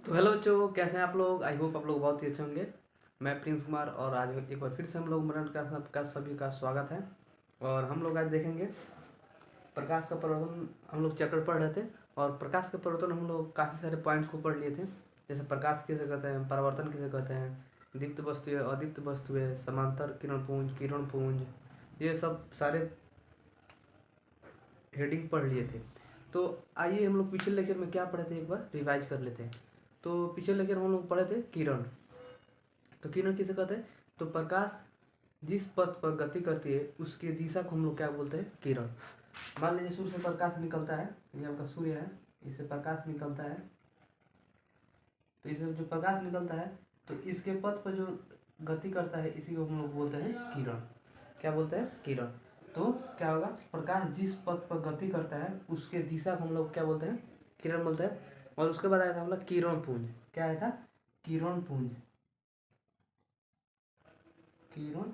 तो हेलो बच्चों, कैसे हैं आप लोग। आई होप आप लोग बहुत ही अच्छे होंगे। मैं प्रिंस कुमार और आज एक बार फिर से हम लोग मनन क्लास में आपका सभी का स्वागत है। और हम लोग आज देखेंगे प्रकाश का परिवर्तन। हम लोग चैप्टर पढ़ रहे थे और प्रकाश का परिवर्तन हम लोग काफ़ी सारे पॉइंट्स को पढ़ लिए थे। जैसे प्रकाश किसे कहते हैं, परावर्तन किसे कहते हैं, दीप्त वस्तु है, अदीप्त वस्तु है, समांतर किरण पुंज, ये सब सारे हेडिंग पढ़ लिए थे। तो आइए हम लोग पिछले लेक्चर में क्या पढ़े थे एक बार रिवाइज कर लेते हैं। तो पिछले लेक्चर में हम लोग पढ़े थे किरण। तो किरण किसे कहते हैं, तो प्रकाश जिस पथ पर गति करती है उसकी दिशा को हम लोग क्या बोलते हैं, किरण। मान लीजिए सूर्य से प्रकाश निकलता है, ये आपका सूर्य है, इससे प्रकाश निकलता है। तो इससे जो प्रकाश निकलता है तो इसके पथ पर जो गति करता है इसी को हम लोग बोलते हैं किरण। क्या बोलते हैं, किरण। तो क्या होगा, प्रकाश जिस पथ पर गति करता है उसके दिशा को हम लोग क्या बोलते हैं, किरण बोलते हैं। और उसके बाद आया था हम लोग किरण पुंज। क्या आया था, किरण पुंज। किरण।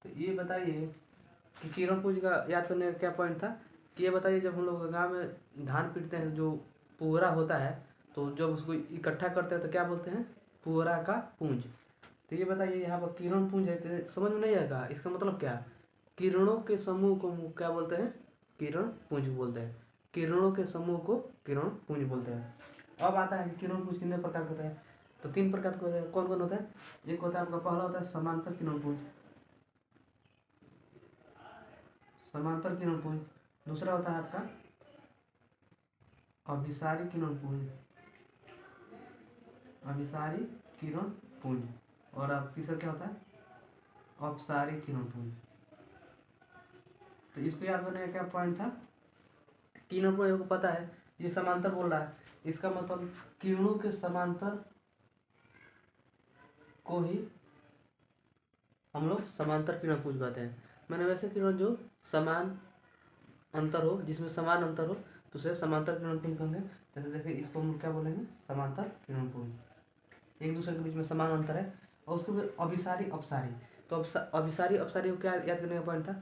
तो ये बताइए कि किरण पुंज का याद करने का क्या पॉइंट था, कि ये बताइए जब हम लोग गाँव में धान पीटते हैं जो पुअरा होता है, तो जब उसको इकट्ठा करते हैं तो क्या बोलते हैं, पुअरा का पुंज। तो ये बताइए यहाँ पर किरण पुंज है, तो समझ में नहीं आएगा इसका मतलब क्या। किरणों के समूह को क्या बोलते हैं, किरण पुंज बोलते हैं। किरणों के समूह को किरण पुंज बोलते हैं। अब आता है कि किरण पुंज कितने प्रकार के होते हैं। तो 3 प्रकार के होते हैं। कौन कौन होता है, एक होता है आपका, पहला होता है समांतर किरण पुंज, समांतर किरण पुंज। दूसरा होता है आपका अभिसारी किरण पुंज, अभिसारी किरण पुंज। और अब तीसरा क्या होता है, अपसारी किरण पुंज। तो इसको याद करने का क्या पॉइंट था, किरण पुंज को पता है ये समांतर बोल रहा है, इसका मतलब किरणों के समांतर को ही हम लोग समांतर किरण पुंज कहते हैं। मैंने वैसे किरण जो समान अंतर हो, जिसमें समान अंतर हो तो उसे समांतर किरण पुंज कहेंगे। जैसे देखिए इसको हम क्या बोलेंगे, समांतर किरण पुंज, एक दूसरे के बीच में समान अंतर है। और उसको अभिसारी अपसारी। तो अभिसारी अपसारी को क्या याद करने का पॉइंट था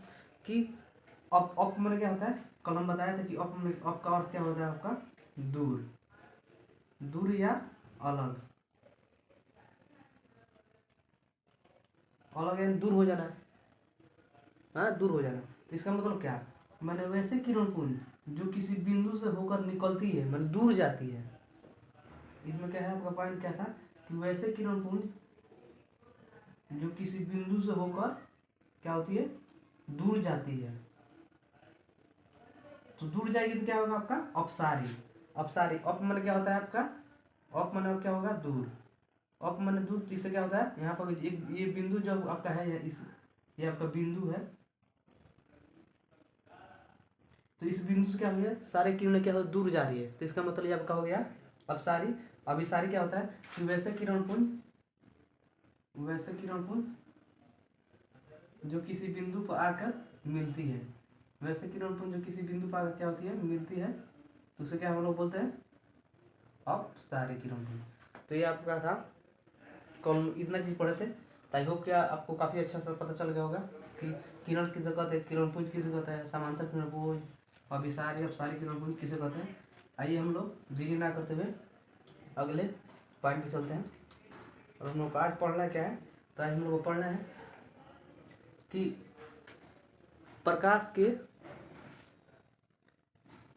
कि अप मैंने क्या होता है, कल हम बताया था कि अप का अर्थ क्या होता है आपका, दूर, दूर या अलग, अलग यानी दूर हो जाना। हाँ, दूर हो जाना। इसका मतलब क्या, मैंने वैसे किरण पुंज जो किसी बिंदु से होकर निकलती है, मैंने दूर जाती है। इसमें क्या है आपका पॉइंट क्या था, कि वैसे किरण पुंज जो किसी बिंदु से होकर क्या होती है, दूर जाती है। तो दूर जाएगी तो क्या होगा आपका, अपसारी। अपसारी, अप मन क्या होता है आपका, अप मन क्या होगा, दूर। अप मन दूर, तो इससे क्या होता है, यहाँ पर एक ये बिंदु जो आपका है, ये आपका बिंदु है। तो इस बिंदु से क्या हो गया, सारे किरणें क्या हो, दूर जा रही है। तो इसका मतलब ये आपका हो गया अपसारी। अभिसारी क्या होता है, कि वैसे किरण पुंज, वैसे किरण पुंज जो किसी बिंदु पर आकर मिलती है, वैसे किरण पुंज जो किसी बिंदु पर आकर क्या होती है, मिलती है, तो उसे क्या हम लोग बोलते हैं, अपसारी किरण पुंज। तो ये आपका था, कल इतना चीज पढ़े थे। तो आई होप क्या आपको काफ़ी अच्छा सा पता चल गया होगा कि किरण किसे कहते हैं, किरण पुंज किसे कहता है, समांतर किरण पुंज, अभिसारी अपसारी किरण पुंज किसे कहते हैं। आइए हम लोग देरी ना करते हुए अगले पॉइंट पे चलते हैं। और हम लोग को आज पढ़ना क्या है, तो आज हम लोग को पढ़ना है कि प्रकाश के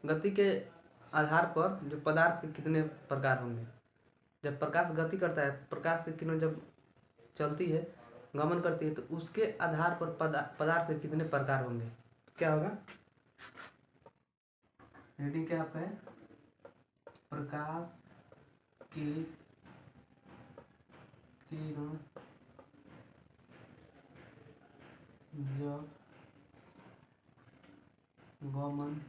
गति के आधार पर जो पदार्थ के कितने प्रकार होंगे। जब प्रकाश गति करता है, प्रकाश की किरण जब चलती है, गमन करती है, तो उसके आधार पर पदार्थ के कितने प्रकार होंगे। क्या होगा, रीडिंग क्या आपका है, प्रकाश की किरण जब गमन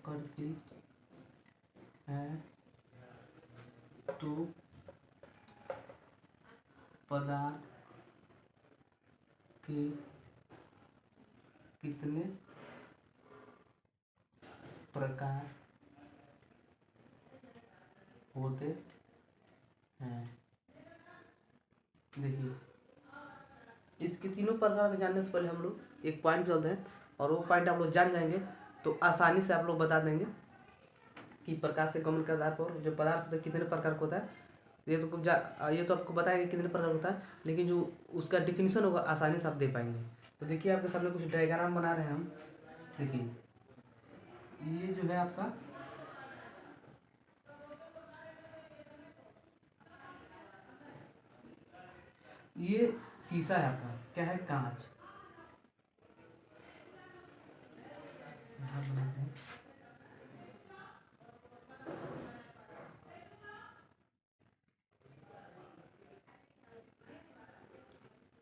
करती है तो पदार्थ के कितने प्रकार होते हैं। देखिए इसके तीनों प्रकार के जानने से पहले हम लोग एक पॉइंट चलते हैं, और वो पॉइंट आप लोग जान जाएंगे तो आसानी से आप लोग बता देंगे कि प्रकाश के गमन के आधार पर जो पदार्थ होता है कितने प्रकार का होता है। ये तो आपको बताया कि कितने प्रकार होता है, लेकिन जो उसका डिफिनीशन होगा आसानी से आप दे पाएंगे। तो देखिए आपके सामने कुछ डायग्राम बना रहे हैं हम। देखिए ये जो है आपका ये शीशा है आपका, क्या है, कांच।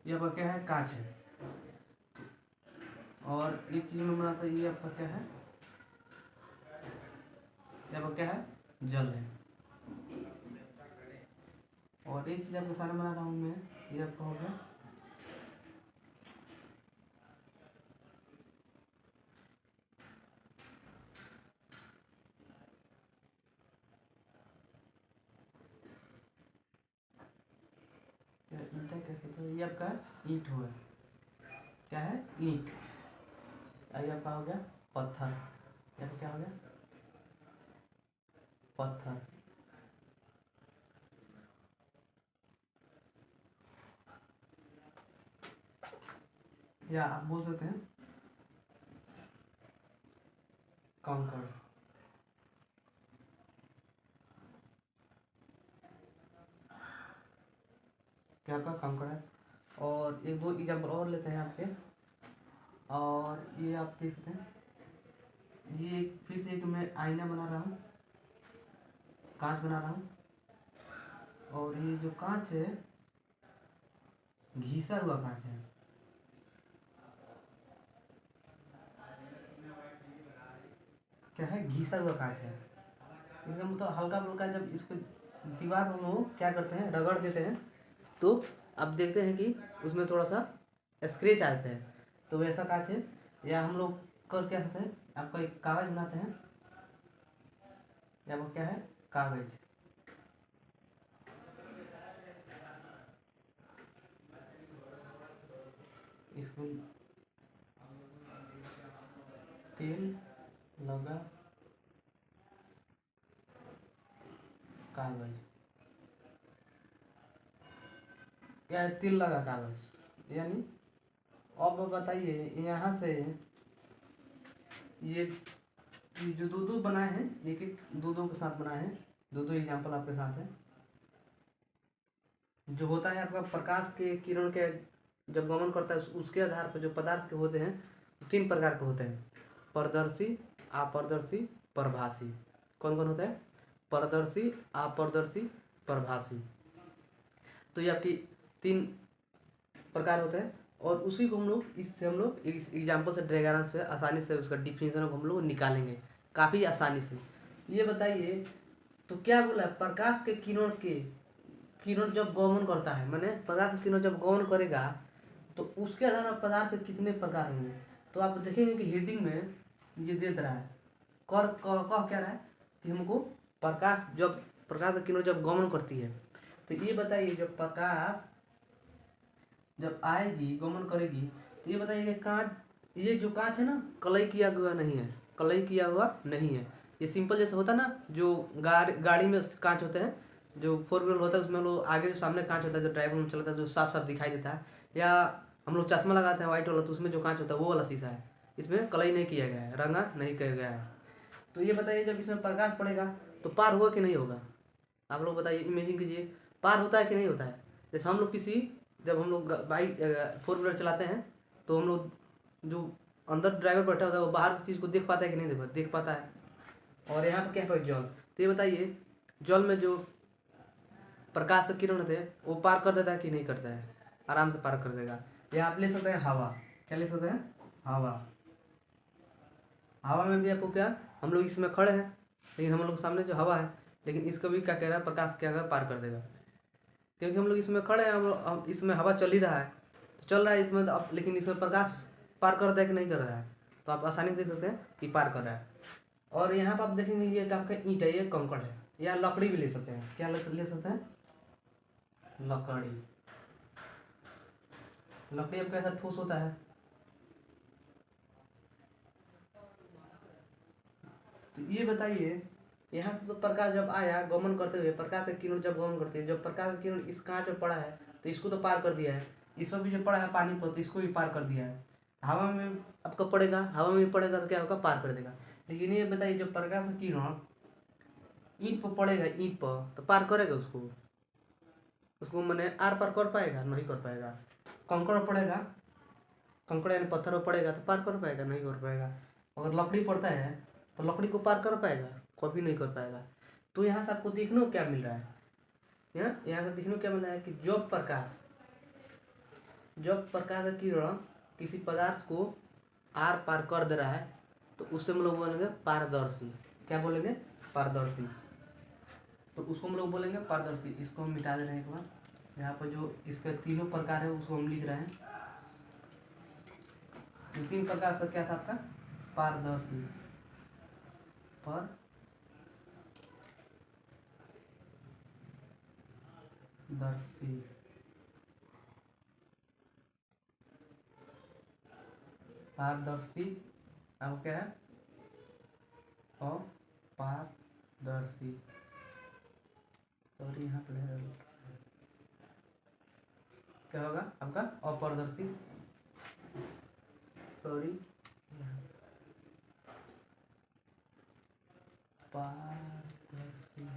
ये आपका क्या है, कांच है। और एक चीज में बनाता है, ये आपका क्या है, ये आपका क्या है, जल है। और एक चीज आपके सामने बना रहा हूँ मैं, ये आपका हो गया ईंटा, कैसे, तो ये आपका ईंट हुआ, क्या है, ईंट। ये आपका हो गया पत्थर, ये आपका क्या हो गया, पत्थर। या आप बोल सकते हैं कंकड़। क्या आपका कंकड़ है। और एक दो एग्जाम्पल और लेते हैं आपके। और ये आप देख सकते हैं, ये फिर से एक मैं आईना बना रहा हूँ, कांच बना रहा हूँ। और ये जो कांच है घिसा हुआ कांच है। क्या है, घिसा हुआ कांच है। इसका मतलब हल्का फुल्का जब इसको दीवार पर हम लोग क्या करते हैं, रगड़ देते हैं, तो अब देखते हैं कि उसमें थोड़ा सा स्क्रैच आते हैं, तो वैसा कांच है। या हम लोग कर क्या करते हैं, आपका एक कागज बनाते हैं, या वो क्या है, कागज। इसको तेल लगा कागज, क्या है, तिल लगा कागज। यानी अब बताइए यहाँ से ये जो दो दो बनाए हैं, एक एक दो दो के साथ बनाए हैं, दो दो एग्जाम्पल आपके साथ है। जो होता है आपका प्रकाश के किरण के जब गमन करता है उसके आधार पर जो पदार्थ के होते हैं तीन प्रकार के होते हैं, पारदर्शी, अपारदर्शी, प्रभासी। कौन कौन होता है, पारदर्शी, अपारदर्शी, प्रभासी। तो ये आपकी तीन प्रकार होते हैं। और उसी को हम लोग इस एग्जाम्पल से डायग्राम से आसानी से उसका डिफिनीशन हम लोग निकालेंगे काफ़ी आसानी से। ये बताइए, तो क्या बोला, प्रकाश के किरण जब गमन करता है, माने प्रकाश की किरण जब गमन करेगा तो उसके आधार पर पदार्थ के कितने प्रकार होंगे। तो आप देखेंगे कि हेडिंग में ये दे रहा है, कह क्या रहा है कि हमको प्रकाश की किरण जब गमन करती है, तो ये बताइए जब प्रकाश जब आएगी गमन करेगी, तो ये बताइए कांच, ये जो कांच है ना, कलई किया हुआ नहीं है, कलई किया हुआ नहीं है। ये सिंपल जैसे होता है ना, जो गाड़ी में कांच होते हैं, जो फोर व्हीलर होता है उसमें लोग आगे जो सामने कांच होता है, जो ड्राइवर में चलता है, जो साफ साफ दिखाई देता है, या हम लोग चश्मा लगाते हैं व्हाइट वाला, तो उसमें जो कांच होता है वो वाला शीशा है। इसमें कलई नहीं किया गया है, रंगा नहीं किया गया है। तो ये बताइए जब इसमें प्रकाश पड़ेगा तो पार होगा कि नहीं होगा, आप लोग बताइए, इमेजिन कीजिए, पार होता है कि नहीं होता है। जैसे हम लोग जब हम लोग बाइक फोर व्हीलर चलाते हैं, तो हम लोग जो अंदर ड्राइवर बैठा होता है वो बाहर की चीज़ को देख पाता है कि नहीं देख पाता है। और यहाँ पर क्या है, जल। तो ये बताइए जल में जो प्रकाश किरण होते हैं वो पार कर देता है कि नहीं करता है, आराम से पार कर देगा। या आप ले सकते हैं हवा, क्या ले सकते हैं, हवा। हवा में भी आपको क्या, हम लोग इसमें खड़े हैं लेकिन हम लोग सामने जो हवा है, लेकिन इसको भी क्या कह रहा है, प्रकाश क्या कर पार कर देगा, क्योंकि हम लोग इसमें खड़े हैं, हम इसमें हवा चल ही रहा है, तो चल रहा है इसमें, तो अब लेकिन इसमें प्रकाश पार कर रहा है कि नहीं कर रहा है, तो आप आसानी से देख सकते हैं कि पार कर रहा है। और यहाँ पर आप देखेंगे ये आपका ईंट है, ये कंकड़ है, या लकड़ी भी ले सकते हैं, क्या ले सकते हैं, लकड़ी। लकड़ी अब कैसा ठोस होता है, तो ये बताइए यहाँ से तो प्रकाश जब आया गमन करते हुए, प्रकाश की किरण जब गमन करती है, जब प्रकाश की किरण इस कांच में पड़ा है तो इसको तो पार कर दिया है, इसमें भी जो पड़ा है पानी पर तो इसको भी पार कर दिया है। हवा में आपका पड़ेगा, हवा में पड़ेगा तो क्या होगा, पार कर देगा। लेकिन ये बताइए जब प्रकाश की किरण ईंट पर पड़ेगा, ईंट पर तो पार करेगा उसको, उसको मैंने आर पार कर पाएगा, नहीं कर पाएगा। कंकड़ पड़ेगा, कंकड़ यानी पत्थर पर पड़ेगा तो पार कर पाएगा, नहीं कर पाएगा। अगर लकड़ी पड़ता है तो लकड़ी को पार कर पाएगा, कभी नहीं कर पाएगा। तो यहाँ से आपको देखने को क्या मिल रहा है, यहाँ से देखने को क्या मिल रहा है कि जब प्रकाश का किरण किसी पदार्थ को आर पार कर दे रहा है तो उससे हम लोग बोलेंगे पारदर्शी। क्या बोलेंगे, पारदर्शी। तो उसको हम लोग बोलेंगे पारदर्शी। इसको हम मिटा दे रहे हैं एक बार, यहाँ पर जो इसके तीनों प्रकार है उसको हम लिख रहे हैं। जो 3 प्रकार का क्या था आपका, पारदर्शी, पारदर्शी, पारदर्शी, अब क्या है, अपारदर्शी। सॉरी यहाँ पर क्या होगा आपका, अपारदर्शी। सॉरी, पारदर्शी,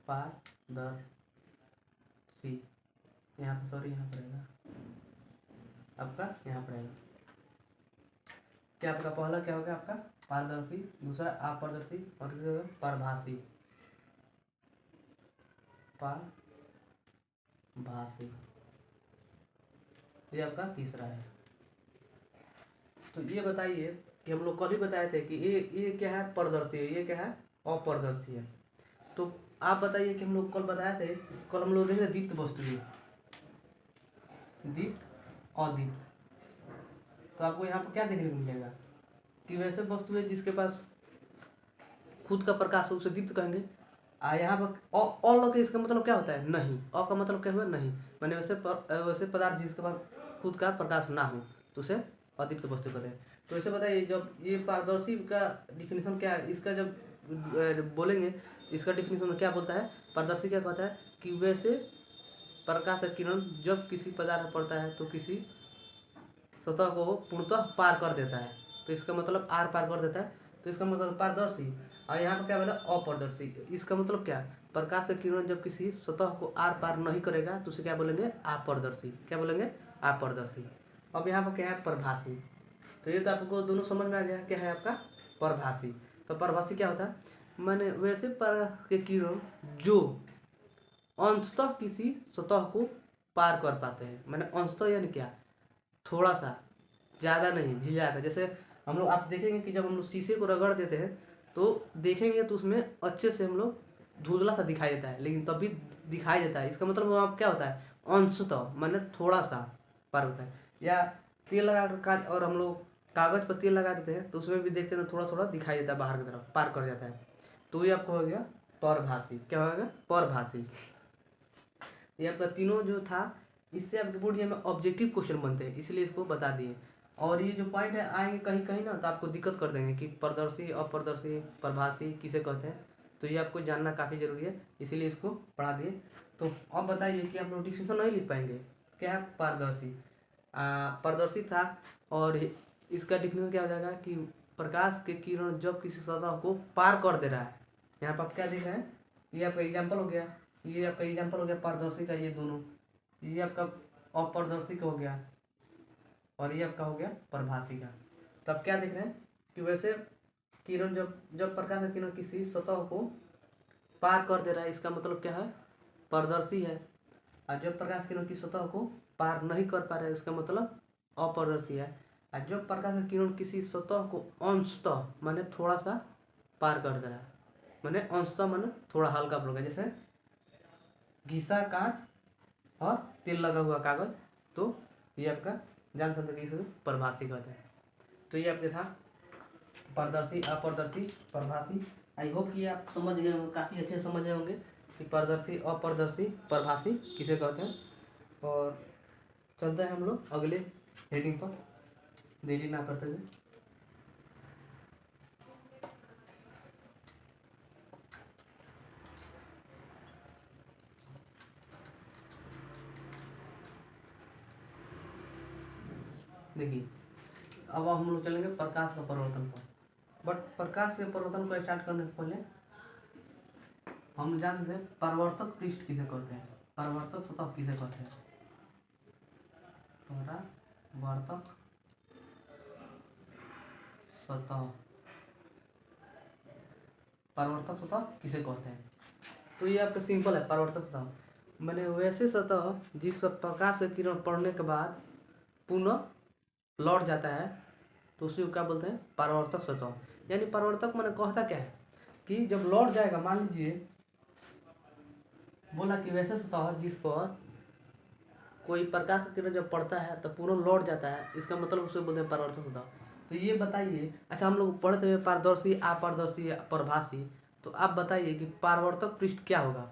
पारदर्शी। यहाँ पर सॉरी, यहाँ पड़ेगा आपका, यहाँ पड़ेगा क्या आपका, पहला क्या होगा आपका पारदर्शी, दूसरा अपारदर्शी और तीसरा परभाषी, परभाषी। ये आपका तीसरा है। तो ये बताइए कि हम लोग कल ही बताए थे कि ये क्या है, पारदर्शी है, ये क्या है, अपारदर्शी है। तो आप बताइए कि हम लोग कल बताए थे, कल हम लोग देखे दीप्त वस्तु, दीप्त अदीप्त। तो आपको यहाँ पर क्या देखने को मिलेगा कि वैसे वस्तु है जिसके पास खुद का प्रकाश है उसे दीप्त कहेंगे। यहाँ पर अ लगे, इसका मतलब क्या होता है, नहीं। अ का मतलब क्या हुआ, नहीं। मैंने वैसे पदार्थ जिसके पास खुद का प्रकाश ना हो तो उसे अदीप्त वस्तु कहते हैं। तो ऐसे बताइए जब ये पारदर्शी का डिफिनीशन क्या है, इसका जब बोलेंगे इसका डिफिनीशन क्या बोलता है, पारदर्शी क्या कहता है कि वैसे प्रकाश का किरण जब किसी पदार्थ पर पड़ता है तो किसी सतह को पूर्णतः पार कर देता है, तो इसका मतलब आर पार कर देता है, तो इसका मतलब पारदर्शी। और यहाँ पर क्या बोला, अपारदर्शी। इसका मतलब क्या, प्रकाश का किरण जब किसी सतह को आर पार नहीं करेगा तो उसे क्या बोलेंगे, अपारदर्शी। क्या बोलेंगे, अपारदर्शी। अब यहाँ पर क्या है, परभाषी। तो ये तो आपको दोनों समझ में आ गया, क्या है आपका परभाषी। तो परभाषी क्या होता है, मैंने वैसे प्रकाश के किरण जो अंशतः किसी सतह को पार कर पाते हैं, मैंने अंशतः यानी क्या, थोड़ा सा, ज़्यादा नहीं, झिझा कर। जैसे हम लोग आप देखेंगे कि जब हम लोग शीशे को रगड़ देते हैं तो देखेंगे तो उसमें अच्छे से हम लोग धुंधला सा दिखाई देता है, लेकिन तब भी दिखाई देता है। इसका मतलब वहाँ क्या होता है, अंशतः मैंने थोड़ा सा पार होता है। या तेल लगा कर काज और हम लोग कागज़ पर तेल लगा देते हैं तो उसमें भी देखते हैं थोड़ा थोड़ा दिखाई देता है, बाहर की तरफ पार कर जाता है। तो ये आपको हो गया परभाषी। क्या होगा, परभाषी। ये आपका तीनों जो था, इससे आपके बोर्ड में ऑब्जेक्टिव क्वेश्चन बनते हैं, इसलिए इसको बता दिए। और ये जो पॉइंट है आएंगे कहीं कहीं ना तो आपको दिक्कत कर देंगे कि पारदर्शी, अपारदर्शी, परभाषी किसे कहते हैं, तो ये आपको जानना काफ़ी जरूरी है, इसीलिए इसको पढ़ा दिए। तो अब बताइए कि आप लोग डिफिनेशन नहीं लिख पाएंगे, क्या है पारदर्शी, पारदर्शी था। और इसका डिफिनेशन क्या हो जाएगा कि प्रकाश के किरण जब किसी सतह को पार कर दे रहा है। यहाँ पर आप क्या देख रहे हैं, ये आपका एग्जाम्पल हो गया, ये आपका एग्जाम्पल हो गया पारदर्शी का, ये दोनों, ये आपका अपारदर्शी का हो गया और ये आपका हो गया परभाषी का। तो आप क्या देख रहे हैं कि वैसे किरण जब प्रकाश का किरण किसी सतह को पार कर दे रहा है, इसका मतलब क्या है, पारदर्शी है। और जब प्रकाश किरण की सतह को पार नहीं कर पा रहा है, इसका मतलब अपारदर्शी है। और जब प्रकाश का किरण किसी सतह को अंशतः माने थोड़ा सा पार कर दे रहा है, माने अंशतः माने थोड़ा हल्का फुल्का, जैसे घिसा कांच और तेल लगा हुआ कागज, तो ये आपका जान सकते हैं इसे परभाषी कहते हैं। तो ये आपके था पारदर्शी, अपारदर्शी, परभाषी। आई होप कि आप समझ गए होंगे, काफ़ी अच्छे समझ गए होंगे कि पारदर्शी, अपारदर्शी, परभाषी किसे कहते हैं। और चलते हैं हम लोग अगले हेडिंग पर। देरी ना करते हुए देखिए, अब हम लोग चलेंगे प्रकाश का परिवर्तन पर। बट प्रकाश के परिवर्तन को स्टार्ट करने से पहले हम जानते हैं परावर्तक पृष्ठ किसे कहते हैं, परावर्तक सतह किसे कहते हैं। परावर्तक सतह, परावर्तक सतह किसे कहते हैं। तो ये आपका सिंपल है, परावर्तक सतह मैंने वैसे सतह जिस पर प्रकाश के किरण पड़ने के बाद पुनः लौट जाता है तो उसी को क्या बोलते हैं, परावर्तक सतह। यानी परावर्तक मैंने कहता क्या है कि जब लौट जाएगा, मान लीजिए बोला कि वैसे सतह जिस पर कोई प्रकाश का किरण जब पड़ता है तो पुनः लौट जाता है, इसका मतलब उसे बोलते हैं परावर्तक सतह। तो ये बताइए, अच्छा हम लोग पढ़ते हुए पारदर्शी, अपारदर्शी, परभासी, तो आप बताइए कि परावर्तक पृष्ठ क्या होगा,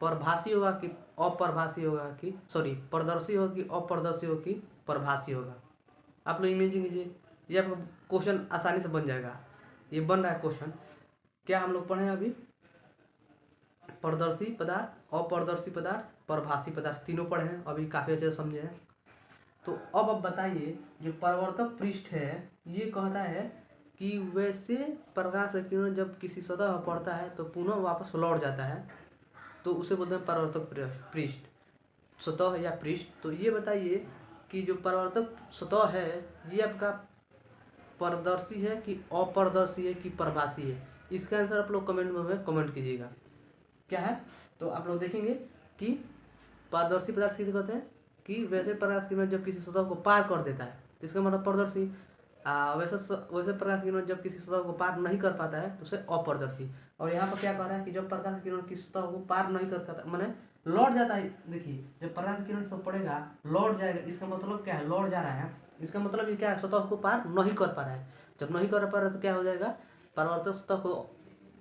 परभासी होगा कि अप्रभासी होगा, कि सॉरी पारदर्शी होगा कि अपारदर्शी होगा कि परभासी होगा। आप लोग इमेजिन कीजिए, ये आपका क्वेश्चन आसानी से बन जाएगा। ये बन रहा है क्वेश्चन, क्या हम लोग पढ़े अभी, पारदर्शी पदार्थ, अपारदर्शी पदार्थ, परभासी पदार्थ, तीनों पढ़े हैं अभी, काफ़ी अच्छे से समझे हैं। तो अब आप बताइए, जो परावर्तक पृष्ठ है ये कहता है कि वैसे प्रकाश का किरण जब किसी सतह पर पड़ता है तो पुनः वापस लौट जाता है, तो उसे बोलते हैं परावर्तक पृष्ठ, सतह या पृष्ठ। तो ये बताइए कि जो परावर्तक सतह है ये आपका पारदर्शी है कि अपारदर्शी है कि परभासी है, इसका आंसर आप लोग कमेंट में कमेंट कीजिएगा क्या है। तो आप लोग देखेंगे कि पारदर्शी पदार्थ किसे कहते हैं कि वैसे प्रकाश किरण जब किसी सतह को पार कर देता है तो इसका मतलब पारदर्शी। वैसे प्रकाश किरण जब किसी सतह को पार नहीं कर पाता है तो उसे अपारदर्शी। और यहाँ पर क्या कह रहा है कि जब प्रकाश किरण किसी सतह को पार नहीं कर पाता, मैंने लौट जाता है। देखिए, जब प्रकाश किरण सब पड़ेगा लौट जाएगा, इसका मतलब क्या है, लौट जा रहा है, इसका मतलब ये क्या है, सतह को पार नहीं कर पा रहा है। जब नहीं कर पा रहा है तो क्या हो जाएगा, परावर्तक सतह को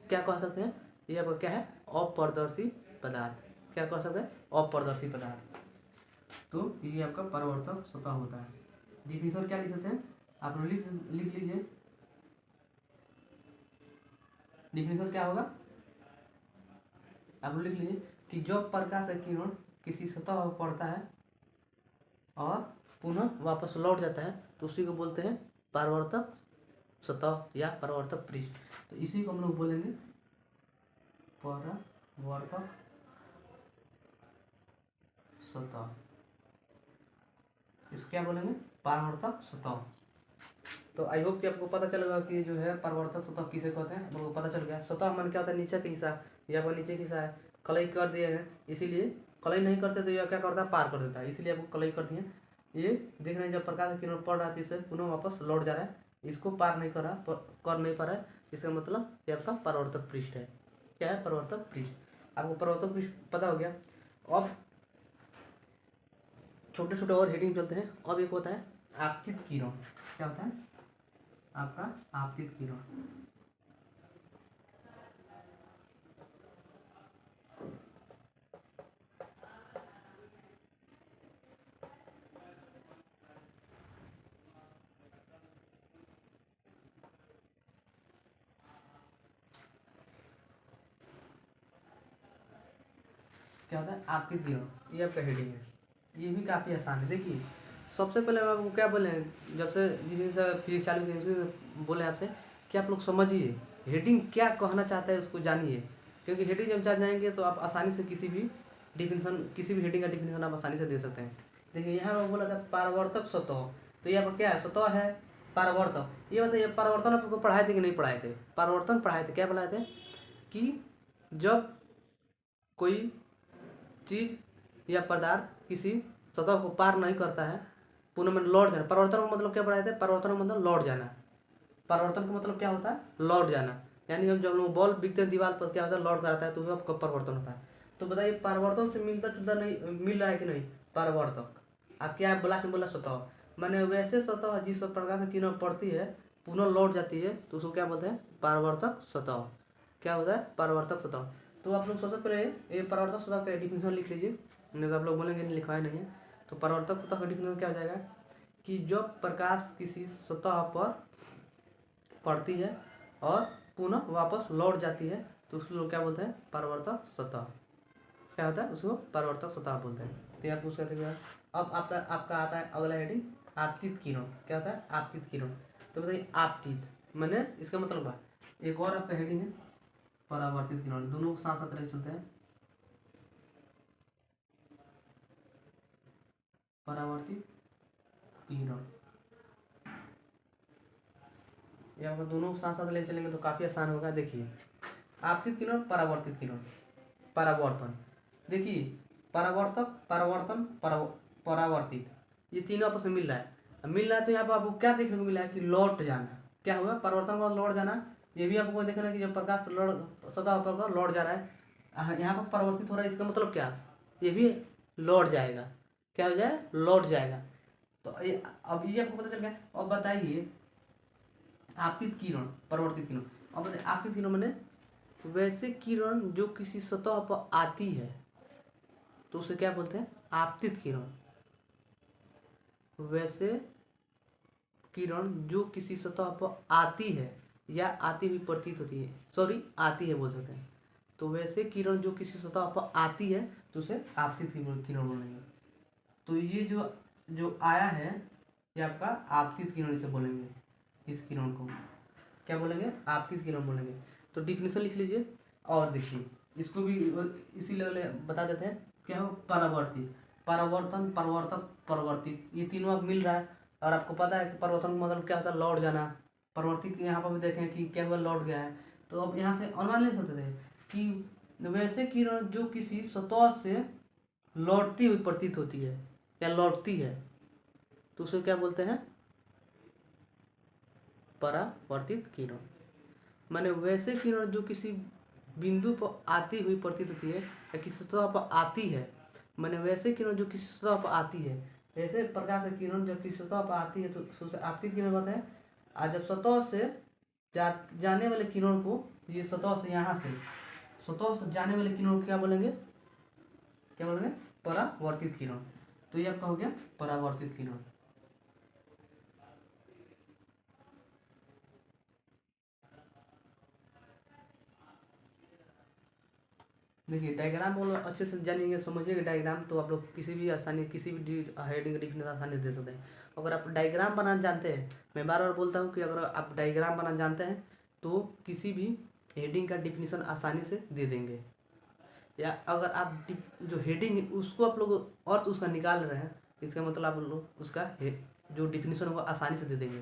क्या कह सकते हैं, ये आपका क्या है, अपारदर्शी पदार्थ। क्या कह सकते हैं, अपारदर्शी पदार्थ। तो ये आपका परावर्तक सतह होता है। डिफिनेशन क्या लिख सकते हैं, आप लोग लिख लीजिए, डिफिनेशन क्या होगा, आप लोग लिख लीजिए कि जब प्रकाश का किरण किसी सतह पर पड़ता है और पुनः वापस लौट जाता है तो उसी को बोलते हैं परावर्तक सतह या परावर्तक पृष्ठ। तो इसी को हम लोग बोलेंगे परावर्तक सतह, इसको क्या बोलेंगे, परावर्तक सतह। तो आई होप कि आपको पता चल गया कि जो है परावर्तक सतह किसे कहते हैं, आपको पता चल गया। सतह मान क्या होता है, नीचे का हिस्सा, या वो नीचे का हिस्सा है, कलई कर दिए हैं, इसीलिए कलई नहीं करते तो यह क्या करता है, पार कर देता है, इसीलिए आपको कलई कर दिए। ये देख रहे हैं जब प्रकाश किरण पड़ रहा है इसे पुनः वापस लौट जा रहा है, इसको पार नहीं कर रहा, कर नहीं पा रहा है, इसका मतलब ये आपका परावर्तक पृष्ठ है। क्या है, परावर्तक पृष्ठ। आपको परावर्तक पृष्ठ पता हो गया। अब छोटे छोटे और हेडिंग चलते हैं। अब एक होता है आपतित किरण। क्या होता है आपका आपतित किरण। क्या होता है आपतित किरण, ये आपका हेडिंग है, ये भी काफ़ी आसान है। देखिए, सबसे पहले हम आपको क्या बोले, जब से जिस दिन से फिजिक्स चालू की उसी बोले आपसे कि आप लोग समझिए हेडिंग क्या कहना चाहता है, उसको जानिए, क्योंकि हेडिंग जब जान जाएंगे तो आप आसानी से किसी भी डिफिनेशन, किसी भी हेडिंग का डिफिनेशन आप आसानी से दे सकते हैं। देखिए, यहाँ पर बोला था परावर्तक सतह, तो यहाँ पर क्या है, सतह है, परावर्तक। ये बताइए परावर्तन आपको पढ़ाए थे कि नहीं पढ़ाए थे, परावर्तन पढ़ाए थे, क्या पढ़ाए थे कि जब कोई चीज़ या पदार्थ किसी सतह को पार नहीं करता है, पुनः में लौट जाना। परिवर्तन का मतलब क्या पढ़ाए थे, परिवर्तन का मतलब लौट जाना। परिवर्तन का मतलब क्या होता है, लौट जाना। यानी हम जब लोग बॉल बिकते हैं दीवार पर, क्या होता है, लौट जाता है, तो वह आपका परिवर्तन होता है। तो बताइए परिवर्तन से मिलता जुलता नहीं मिल रहा है कि नहीं, परिवर्तक। आप क्या बोला कि बोला सतह, मैंने वैसे सतह जिस पर प्रकाश की किरण पड़ती है पुनः लौट जाती है तो उसको क्या बोलते हैं, परावर्तक सतह। क्या होता है, परावर्तक सतह। तो आप लोग सबसे पहले ये परावर्तक सतह का डिफिनेशन लिख लीजिए, नहीं तो आप लोग बोलेंगे नहीं लिखवाए नहीं है। तो परावर्तक सतह का डिफिनेशन क्या हो जाएगा कि जब प्रकाश किसी सतह पर पड़ती है और पुनः वापस लौट जाती है तो उसको लोग क्या बोलते हैं, परावर्तक सतह। क्या होता है, उसको परावर्तक सतह बोलते हैं। तो आप उसका देखिए, अब आपका आता है अगला हेडिंग, आपतित किरण। क्या होता है, आपतित किरण। तो बताइए आपतित मैंने इसका मतलब है, एक और आपका हेडिंग है परावर्तित किरण, दोनों साथ साथ रह चलते हैं। परावर्तित किरण, ये आपको दोनों साथ साथ ले चलेंगे तो काफी आसान होगा। देखिए आपतित किरण, परावर्तित किरण, परावर्तन। देखिए परावर्तक, परावर्तन, परावर्तित, ये तीनों आपस में मिल रहा है। अब मिल रहा है तो यहाँ पर आपको क्या देखने को मिला है कि लौट जाना। क्या हुआ, परिवर्तन का लौट जाना। ये भी आपको देखना है कि जब प्रकाश सतह पर लौट जा रहा है, यहाँ पर परिवर्तित हो रहा है, इसका मतलब क्या, ये भी लौट जाएगा। क्या हो जाए, लौट जाएगा। तो अब ये आपको पता चल गया। अब बताइए आपतित किरण, परिवर्तित किरण। अब बताइए आपतित किरण मैंने वैसे किरण जो किसी सतह पर आती है तो उसे क्या बोलते हैं, आपतित किरण। वैसे किरण जो किसी सतह पर आती है या आती हुई प्रतीत होती है, सॉरी आती है बोल सकते हैं। तो वैसे किरण जो किसी सतह पर आती है तो उसे आपतित किरण बोलेंगे। तो ये जो जो आया है ये आपका आपतित किरण इसे बोलेंगे। इस किरण को क्या बोलेंगे, आपतित किरण बोलेंगे। तो डिफिनेशन लिख लीजिए। और देखिए इसको भी इसी लेवल बता देते हैं। क्या हो, परावर्तित, परावर्तन, परिवर्तक, परिवर्तित, ये तीनों अब मिल रहा है। और आपको पता है कि परिवर्तन का मतलब क्या होता है, लौट जाना। परिवर्तित यहाँ पर भी देखें कि क्या हुआ, लौट गया है। तो अब यहाँ से अनुमान ले सकते थे कि वैसे किरण जो किसी सतह से लौटती हुई प्रतीत होती है या लौटती है तो उसे क्या बोलते हैं, परावर्तित किरण। माने वैसे किरण जो किसी बिंदु पर आती हुई प्रतीत होती है या किसी सतह पर आती है, माने वैसे किरण जो किसी सतह पर आती है, ऐसे प्रकाश की किरण जब किसी सतह पर आती है तो उसे आपतित किरण कहते हैं। और जब सतह से जाने वाले किरण को, ये सतह से यहाँ से सतह से जाने वाले किरण को क्या बोलेंगे, क्या बोलेंगे, परावर्तित किरण। तो ये आपका हो गया परावर्तित किरण। देखिए डायग्राम वो लोग अच्छे से जानिए, समझिएगा डायग्राम, तो आप लोग किसी भी आसानी, किसी भी हेडिंग डिफिनेशन आसानी दे सकते हैं। अगर आप डायग्राम बनाना जानते हैं, मैं बार बार बोलता हूँ कि अगर आप डायग्राम बनाना जानते हैं तो किसी भी हेडिंग का डिफिनेशन आसानी से दे देंगे। या अगर आप जो हेडिंग है उसको आप लोग अर्थ उसका निकाल रहे हैं, इसका मतलब आप लोग उसका जो डिफिनेशन होगा आसानी से दे देंगे।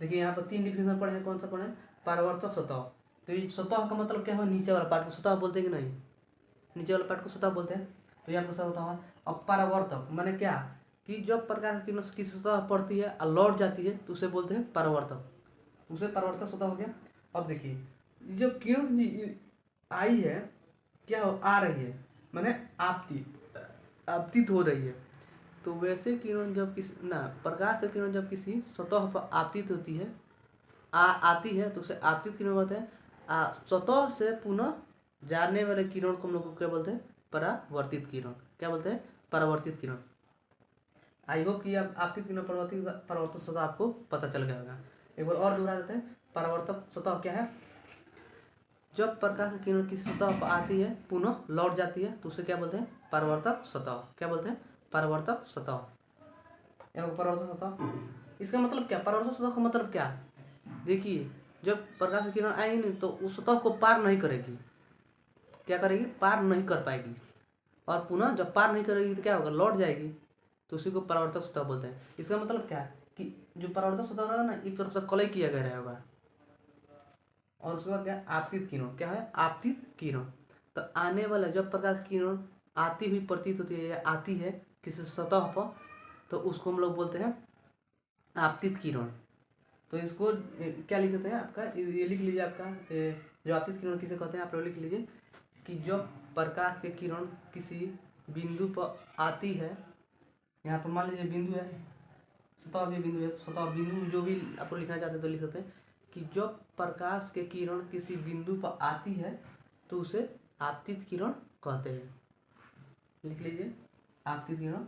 देखिए यहाँ पर 3 डिफिनेशन पढ़े हैं, कौन सा पढ़े, परावर्तक सतह। तो ये सतह का मतलब क्या हुआ, नीचे वाला पार्ट को सतह बोलते हैं कि नहीं, नीचे वाले पार्ट को सतह बोलते हैं। तो ये आपको सब होता है। अब परावर्तक माने क्या, कि जब प्रकाश की किरण किसी सतह पड़ती है और लौट जाती है तो उसे बोलते हैं परावर्तक, उसे परावर्तक सतह हो गया। अब देखिए जो किरण आई है, क्या हो, आ रही है, माने आपतित हो रही है। तो वैसे किरण जब किसी ना प्रकाश की किरण जब किसी सतह पर आपतित होती है, आती है तो उसे आपतित किरण बोलते हैं। सतह से पुनः जाने वाले किरण को हम लोग को क्या बोलते हैं, परावर्तित किरण। क्या बोलते हैं, परावर्तित किरण। आई होप कि आप आपतित किरण, परावर्तित सतह आपको पता चल गया होगा। एक बार और दोहरा देते हैं, परावर्तक सतह क्या है, जब प्रकाश की किरण किसी सतह पर आती है पुनः लौट जाती है तो उसे क्या बोलते हैं, परावर्तक सतह। क्या बोलते हैं, परावर्तक सतह या परावर्तक सतह। इसका मतलब क्या, परावर्तक सतह का मतलब क्या, देखिए जब प्रकाश की किरण आएगी नहीं तो उस सतह को पार नहीं करेगी। क्या करेगी, पार नहीं कर पाएगी। और पुनः जब पार नहीं करेगी तो क्या होगा, लौट जाएगी। तो उसी को परावर्तक सतह बोलते हैं। इसका मतलब क्या है कि जो परावर्तक सतह रहेगा ना, एक तरफ से कलई किया गया रहेगा। और उसके बाद क्या, आपतित किरण। क्या है, आपतित किरण। तो आने वाला जब प्रकाश की किरण आती हुई प्रतीत होती है या आती है किसी सतह पर तो उसको हम लोग बोलते हैं आपतित किरण। तो इसको क्या लिख देते हैं, आपका ये लिख लीजिए, आपका जो आपतित किरण किसे कहते हैं आप लोग लिख लीजिए कि जब प्रकाश की किरण किसी बिंदु पर आती है, यहाँ पर मान लीजिए बिंदु है, सतह भी बिंदु है, सतह बिंदु जो भी आप लोग लिखना चाहते हैं तो लिख सकते हैं कि जब प्रकाश के किरण किसी बिंदु पर आती है तो उसे आपतित किरण कहते हैं। लिख लीजिए आपतित किरण।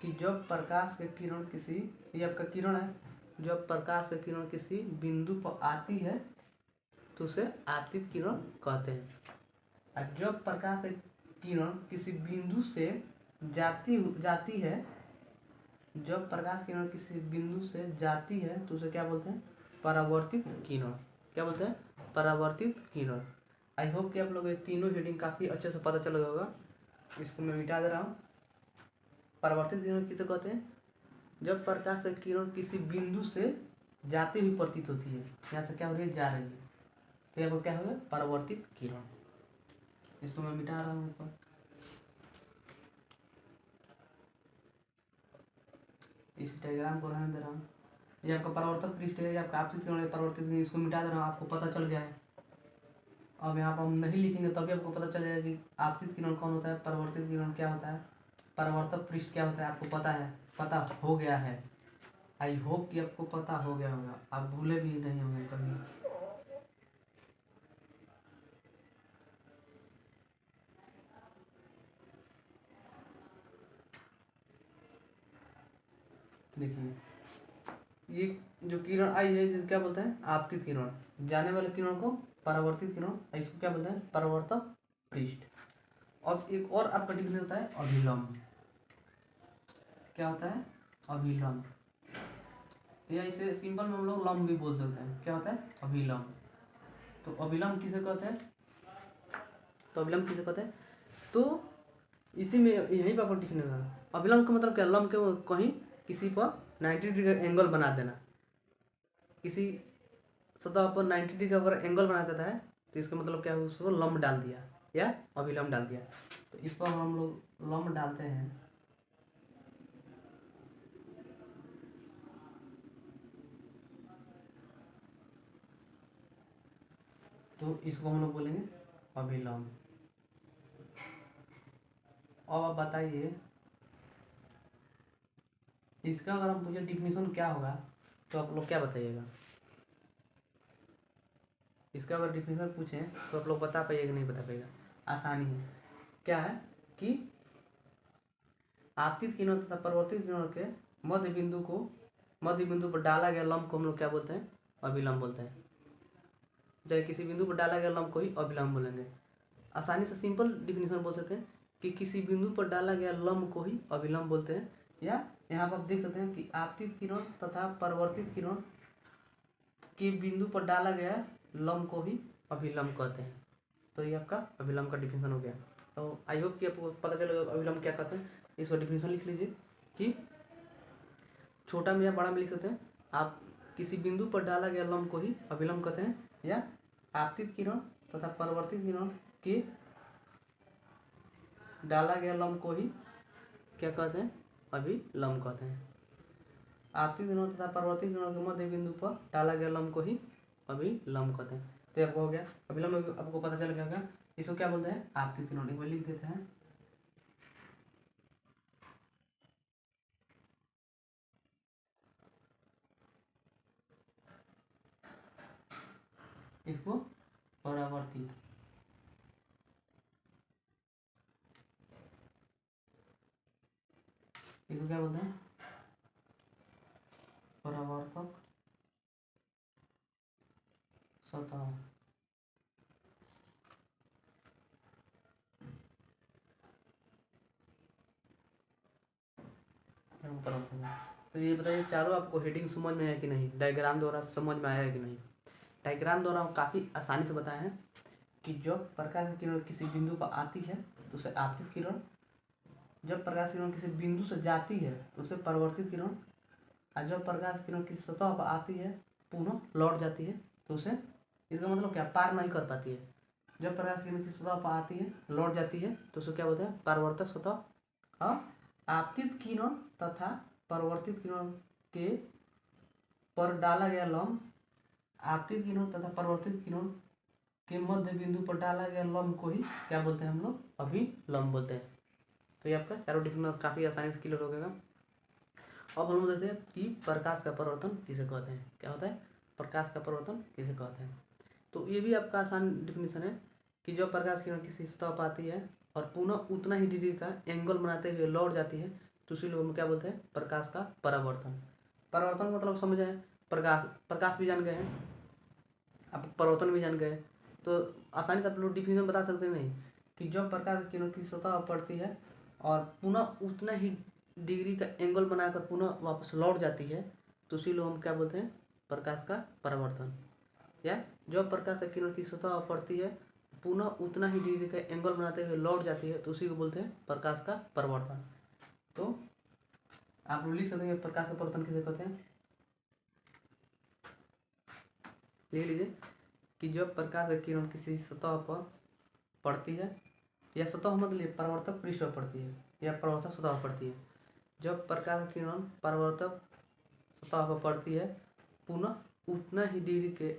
कि जब प्रकाश के किरण किसी, ये आपका किरण है, जब प्रकाश के किरण किसी बिंदु पर आती है तो उसे आपतित किरण कहते हैं। और जब प्रकाश की किरण किसी बिंदु से जाती है, जब प्रकाश किरण किसी बिंदु से जाती है तो उसे क्या बोलते हैं? परावर्तित किरण। क्या बोलते हैं? परावर्तित किरण। आई होप कि आप लोग ये तीनों हेडिंग काफ़ी अच्छे से पता चल गया होगा। इसको मैं मिटा दे रहा हूँ। परावर्तित किरण किसे कहते हैं? जब प्रकाश की किरण किसी बिंदु से जाती हुई प्रतीत होती है, यहाँ से क्या हो रही है? जा रही है, तो यहाँ पर क्या होगा? परावर्तित किरण। इसको मैं मिटा रहा हूँ ऊपर। इस डायग्राम को रहने दे रहा हूँ। ये आपका परावर्तक पृष्ठ है, आपका आपतित किरण परावर्तित किरण, इसको मिटा दे रहा हूँ, आपको पता चल गया है। अब यहाँ पर हम नहीं लिखेंगे तभी आपको पता चल जाएगा कि आपतित किरण कौन होता है, परावर्तित किरण क्या होता है, परावर्तक पृष्ठ क्या होता है। आपको पता है, पता हो गया है। आई होप कि आपको पता हो गया होगा, आप भूले भी नहीं होंगे कभी। देखिए, ये जो किरण आई है इसे क्या बोलते हैं? आपतित किरण। जाने वाले किरण को परावर्तित किरण, इसको क्या बोलते हैं? परावर्तक पृष्ठ। और एक और आपका डिफिनेशन होता है अभिलंब। क्या होता है? अभिलंब, या इसे सिंपल में हम लोग लंब भी बोल सकते हैं। क्या होता है? अभिलंब। तो अभिलंब किसे कहते हैं? तो अभिलंब किसे कहते हैं? तो इसी में यही पर डिफिनेशन है। अभिलंब का मतलब क्या? लंब के कहीं किसी पर 90 डिग्री का एंगल बना देना। किसी सतह पर 90 डिग्री का अगर एंगल बना देता है तो इसका मतलब क्या है? उसको लंब डाल दिया या अभिलंब डाल दिया। तो इस पर हम लोग लंब डालते हैं, तो इसको हम लोग बोलेंगे अभिलंब। अब आप बताइए, इसका अगर हम पूछे डिफिनेशन क्या होगा तो आप लोग क्या बताइएगा? इसका अगर डिफिनेशन पूछें तो आप लोग बता पाइएगा? नहीं बता पाइएगा? आसानी है। क्या है कि आपतित किरण तथा परावर्तित किरण के मध्य बिंदु पर डाला गया लंब को हम लोग क्या बोलते हैं? अभिलंब बोलते हैं। चाहे किसी बिंदु पर डाला गया लंब को ही अभिलंब बोलेंगे। आसानी से सिंपल डिफिनेशन बोल सकते हैं कि किसी बिंदु पर डाला गया लंब को ही अभिलंब बोलते हैं। या यहाँ पर आप देख सकते हैं कि आपतित किरण तथा परावर्तित किरण के बिंदु पर डाला गया लंब को ही अभिलंब कहते हैं। तो ये आपका अभिलंब का डिफिनेशन हो गया। तो आई होप कि आपको पता चलेगा अभिलंब क्या कहते हैं। इसका डिफिनेशन लिख लीजिए कि छोटा में या बड़ा में लिख सकते हैं। आप किसी बिंदु पर डाला गया लंब को ही अभिलंब कहते हैं, या आपतित किरण तथा परावर्तित किरण के डाला गया लंब को ही क्या कहते हैं? अभिलंब कहते हैं। आपतित किरण तथा परावर्तित किरण के मध्य बिंदु पर डाला गया लंब को ही अभिलंब कहते हैं। तो आपको हो गया अभिलंब, आपको पता चल गया होगा। इसको क्या बोलते हैं? आपतित किरण। एक बार लिख देते हैं, इसको परावर्तित। इसको क्या बोलते हैं? परावर्तक सतह। तो ये बताइए चारों आपको हेडिंग समझ में आया कि नहीं? डायग्राम द्वारा समझ में आया है कि नहीं? डायग्राम द्वारा हम काफ़ी आसानी से बताए हैं कि जब प्रकाश की किरण किसी बिंदु पर आती है तो उसे आपतित किरण, जब प्रकाश की किरण किसी बिंदु से जाती है तो उसे परावर्तित किरण, और जब प्रकाश की किरण किसी सतह पर आती है पुनः लौट जाती है तो उसे, इसका मतलब क्या? पार नहीं कर पाती है। जब प्रकाश की किरण किसी सतह पर आती है लौट जाती है तो उसे क्या बोलते हैं? परावर्तक सतह। और आपतित किरण तथा परावर्तित किरण के पर डाला गया लंब, आपतित किरण तथा परावर्तित किरण के मध्य बिंदु पर डाला गया लंब को ही क्या बोलते हैं? हम लोग अभिलंब बोलते हैं। तो ये आपका चारों डिफिनेशन काफ़ी आसानी से क्लियर हो गया। अब हम देखते हैं कि प्रकाश का परावर्तन किसे कहते हैं। क्या होता है? प्रकाश का परावर्तन किसे कहते हैं? तो ये भी आपका आसान डिफिनेशन है कि जब प्रकाश किरण किसी सतह पर आती है और पुनः उतना ही डिग्री का एंगल बनाते हुए लौट जाती है तो उसी लोग हम क्या बोलते हैं, प्रकाश का परावर्तन। परावर्तन मतलब समझ आए, प्रकाश प्रकाश भी जान गए हैं, आप परावर्तन भी जान गए, तो आसानी से आप लोग डिफिनेशन बता सकते नहीं कि जब प्रकाश की किरण की सतह पर पड़ती है और पुनः उतना ही डिग्री का एंगल बनाकर पुनः वापस लौट जाती है, तो उसी लोग हम क्या बोलते हैं, प्रकाश का परावर्तन। या जब प्रकाश की किरण की सतह पर पड़ती है पुनः उतना ही डिग्री का एंगल बनाते हुए लौट जाती है, तो उसी को बोलते हैं प्रकाश का परावर्तन। तो आप लोग लिख सकते हैं प्रकाश का परावर्तन किसे कहते हैं, लिख लीजिए कि जब प्रकाश की किरण किसी सतह पर पड़ती है, या सतह मतलब परावर्तक पृष्ठ पर पड़ती है या परावर्तक सतह पर पड़ती है, जब प्रकाश की किरण परावर्तक सतह पर पड़ती है पुनः उतना ही डिग्री के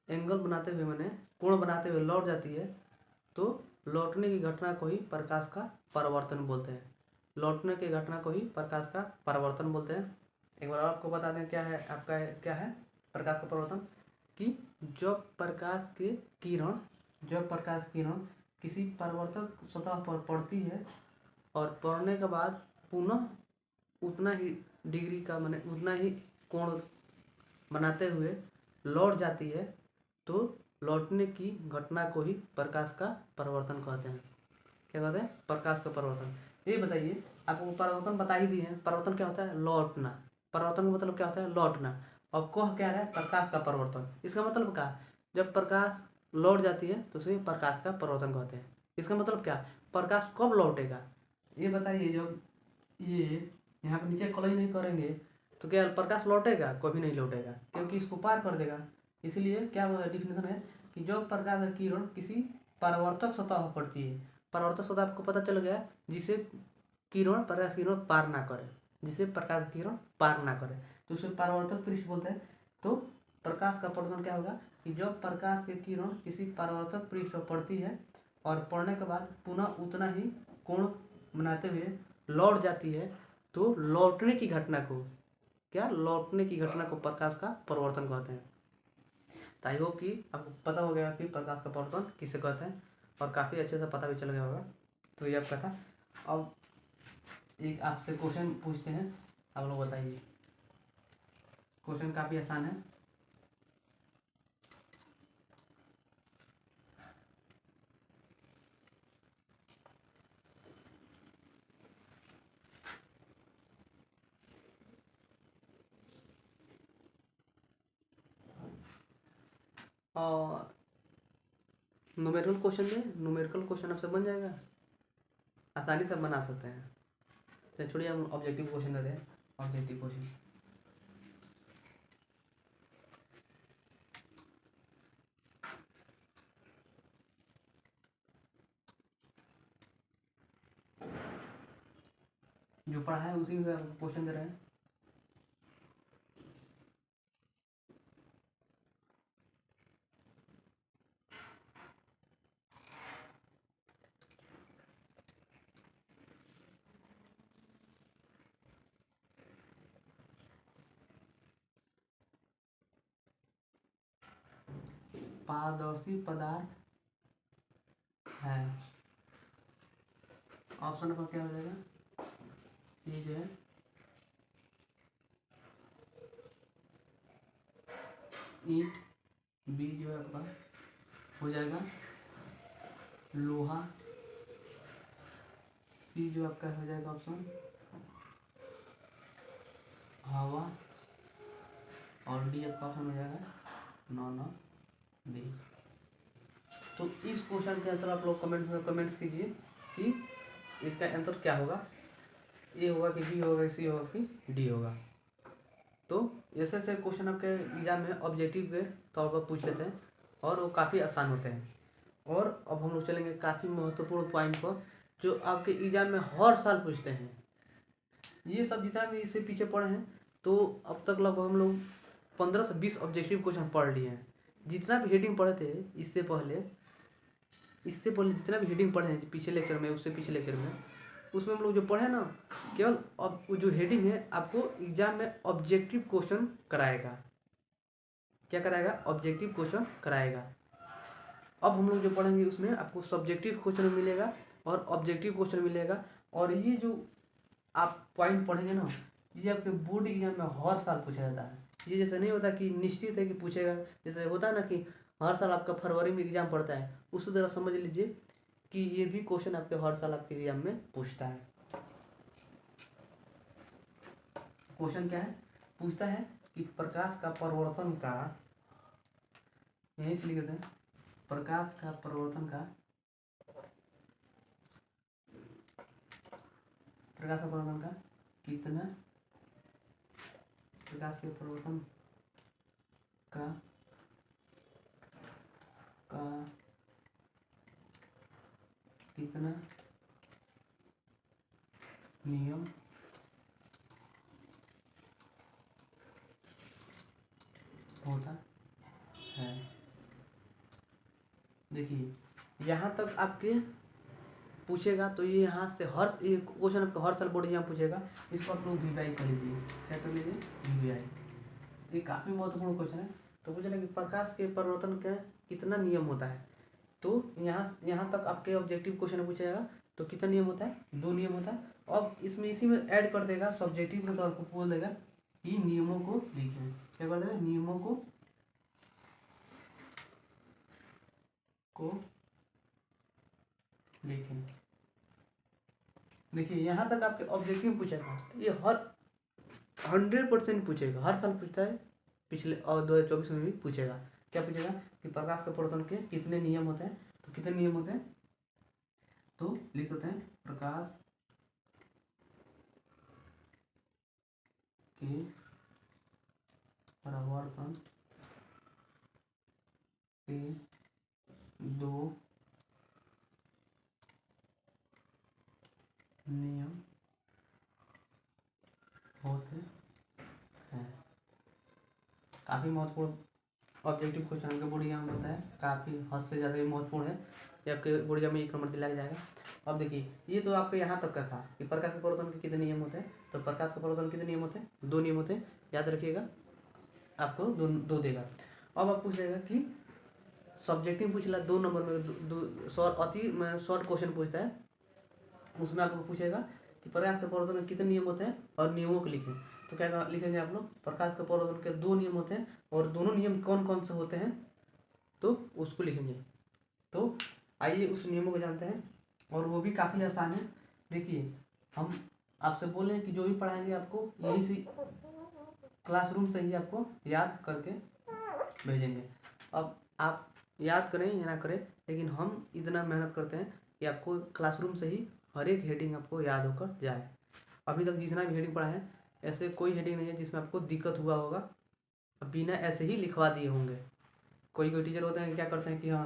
एंगल बनाते हुए मैंने कोण बनाते हुए लौट जाती है, तो लौटने की घटना को ही प्रकाश का परावर्तन बोलते हैं। लौटने की घटना को ही प्रकाश का परावर्तन बोलते हैं। एक बार आपको बता दें क्या है आपका, क्या है प्रकाश का परावर्तन, कि जब प्रकाश की किरण किसी परावर्तक सतह पर पड़ती है और पड़ने के बाद पुनः उतना ही डिग्री का माने उतना ही कोण बनाते हुए लौट जाती है, तो लौटने की घटना को ही प्रकाश का परावर्तन कहते हैं। क्या कहते हैं, प्रकाश का परावर्तन। ये बताइए, आपको परावर्तन बता ही दिए हैं, परावर्तन क्या होता है, लौटना। परावर्तन का मतलब क्या होता है, लौटना। अब कह क्या रहा है, प्रकाश का परावर्तन। इसका मतलब क्या, जब प्रकाश लौट जाती है तो उसे प्रकाश का परावर्तन कहते हैं। इसका मतलब क्या, प्रकाश कब लौटेगा ये बताइए। जब ये यहाँ पे नीचे कॉलेज नहीं करेंगे तो क्या प्रकाश लौटेगा, कभी नहीं लौटेगा, क्योंकि इसको पार कर देगा। इसलिए क्या डिफिनेशन है कि जब प्रकाश की किरण किसी परावर्तक सतह पर पड़ती है, परावर्तक सतह आपको पता चल गया, जिसे किरण प्रकाश किरण पार ना करे, जिसे प्रकाश किरण पार ना करे, तो उसे परावर्तक पृष्ठ बोलते हैं। तो प्रकाश का परावर्तन क्या होगा कि जब प्रकाश की किरण किसी परावर्तक पृष्ठ पर पड़ती है और पड़ने के बाद पुनः उतना ही कोण बनाते हुए लौट जाती है, तो लौटने की घटना को क्या, लौटने की घटना को प्रकाश का परावर्तन कहते हैं। तो आई होप कि आपको पता हो गया कि प्रकाश का परावर्तन किसे कहते हैं, और काफ़ी अच्छे से पता भी चल गया होगा। तो ये आपका था। अब एक आपसे क्वेश्चन पूछते हैं, आप लोग बताइए। क्वेश्चन काफ़ी आसान है। और न्यूमेरिकल क्वेश्चन में, न्यूमेरिकल क्वेश्चन आपसे बन जाएगा, आसानी से बना सकते हैं। तो छोड़िए, हम ऑब्जेक्टिव क्वेश्चन देते हैं। ऑब्जेक्टिव क्वेश्चन जो पढ़ा है उसी से क्वेश्चन दे रहे हैं। पारदर्शी पदार्थ है, ऑप्शन नंबर क्या हो जाएगा, ये जो है ईंट, बी जो है आपका हो जाएगा लोहा, सी जो आपका हो जाएगा ऑप्शन हवा, और डी आपका ऑप्शन हो जाएगा नॉन ऑफ डी। तो इस क्वेश्चन के आंसर आप लोग कमेंट में कमेंट्स कीजिए कि इसका आंसर क्या होगा, ए होगा कि बी होगा, सी होगा कि डी होगा। तो ऐसे ऐसे क्वेश्चन आपके एग्जाम में ऑब्जेक्टिव के तौर पर पूछ लेते हैं, और वो काफ़ी आसान होते हैं। और अब हम लोग चलेंगे काफ़ी महत्वपूर्ण पॉइंट पर, जो आपके एग्जाम में हर साल पूछते हैं। ये सब जितना भी इससे पीछे पढ़े हैं, तो अब तक लगभग हम लोग 15 से 20 ऑब्जेक्टिव क्वेश्चन पढ़ लिए हैं। जितना भी हेडिंग पढ़े थे इससे पहले जितना भी हेडिंग पढ़े हैं पिछले लेक्चर में, उससे पिछले लेक्चर में, उसमें हम लोग जो पढ़े ना, केवल अब जो हेडिंग है आपको एग्जाम में ऑब्जेक्टिव क्वेश्चन कराएगा। क्या कराएगा, ऑब्जेक्टिव क्वेश्चन कराएगा। अब हम लोग जो पढ़ेंगे उसमें आपको सब्जेक्टिव क्वेश्चन मिलेगा और ऑब्जेक्टिव क्वेश्चन मिलेगा। और ये जो आप पॉइंट पढ़ेंगे ना, ये आपके बोर्ड एग्जाम में हर साल पूछा जाता है। ये जैसे नहीं होता कि निश्चित है कि पूछेगा, जैसे होता है ना कि हर साल आपका फरवरी में एग्जाम पड़ता है, उसी तरह समझ लीजिए कि ये भी क्वेश्चन आपके हर साल आपके एग्जाम में पूछता है। क्वेश्चन क्या है, पूछता है कि प्रकाश का परावर्तन का, यहीं से लिख देते हैं, प्रकाश का परावर्तन का, प्रकाश का परावर्तन का कितना, प्रकाश के परावर्तन का कितना नियम होता है। देखिए यहाँ तक आपके पूछेगा, तो ये यहाँ से हर एक क्वेश्चन आपका हर साल बोर्ड एग्जाम पूछेगा, इसको आप लोग वीवाई कर लीजिए। क्या कर लीजिए, वीवाई। ये काफ़ी महत्वपूर्ण क्वेश्चन है। तो पूछेगा कि प्रकाश के परिवर्तन का कितना नियम होता है। तो यहाँ तक आपके ऑब्जेक्टिव क्वेश्चन पूछेगा, तो कितना नियम होता है, 2 नियम होता है। अब इसमें इसी में ऐड कर देगा, सब्जेक्टिव के तौर पर बोल देगा कि नियमों को लिखें। क्या कर देगा, नियमों को लिखें। देखिए यहाँ तक आपके ऑब्जेक्टिव पूछेगा, ये हर 100% पूछेगा, हर साल पूछता है, पिछले और 2024 में भी पूछेगा। क्या पूछेगा कि प्रकाश के परावर्तन के कितने नियम होते हैं। तो कितने नियम होते हैं, तो लिख सकते हैं प्रकाश के परावर्तन के 2 नियम होते हैं। काफ़ी महत्वपूर्ण ऑब्जेक्टिव क्वेश्चन आपके बोर्ड एग्जाम में होता है, काफ़ी हद से ज़्यादा भी महत्वपूर्ण है। ये आपके बोर्ड एग्जाम में 1 नंबर दिलाया जाएगा। अब देखिए ये तो आपके यहाँ तक का था कि प्रकाश के परावर्तन के कितने नियम होते हैं। तो प्रकाश के परावर्तन कितने नियम होते हैं, 2 नियम होते हैं, याद रखिएगा, आपको दो देगा। अब आप पूछ देगा कि सब्जेक्टिव पूछ ला 2 नंबर में शॉर्ट क्वेश्चन पूछता है, उसमें आपको पूछेगा कि प्रकाश के परावर्तन में कितने नियम होते हैं और नियमों को लिखें। तो क्या लिखेंगे आप लोग, प्रकाश के परावर्तन के 2 नियम होते हैं और दोनों नियम कौन कौन से होते हैं, तो उसको लिखेंगे। तो आइए उस नियमों को जानते हैं, और वो भी काफ़ी आसान है। देखिए हम आपसे बोले हैं कि जो भी पढ़ाएंगे आपको यही से क्लासरूम से ही आपको याद करके भेजेंगे। अब आप याद करें या ना करें, लेकिन हम इतना मेहनत करते हैं कि आपको क्लासरूम से ही हर एक हेडिंग आपको याद होकर जाए। अभी तक जितना भी हेडिंग पढ़ा है, ऐसे कोई हेडिंग नहीं है जिसमें आपको दिक्कत हुआ होगा, बिना ऐसे ही लिखवा दिए होंगे। कोई टीचर होते हैं क्या करते हैं कि हाँ